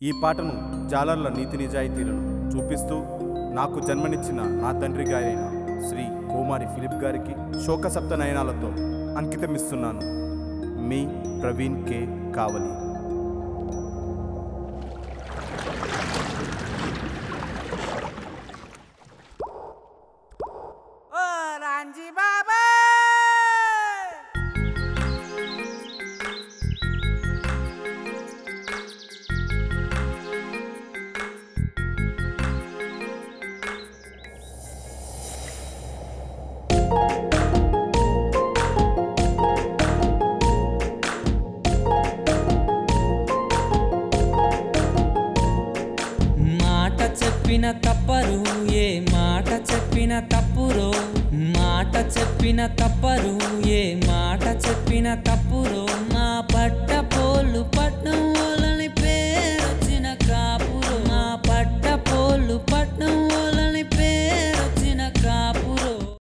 ఈ పాటను జాలర్ల నీతి నిజాయితీలను చూపిస్తూ నాకు జన్మనిచ్చిన నా తండ్రి గారైన శ్రీ కోమారి ఫిలిప్ గారికి శోకసప్త నయనాలతో అంకితమిస్తున్నాను. మీ ప్రవీణ్ కే కావలి. రాంజీ బాబా మాట చెప్పిన తప్పరు, ఏ మాట చెప్పిన తప్పురో. మాట చెప్పిన తప్పరు, ఏ మాట చెప్పిన తప్పురో. మా పట్ట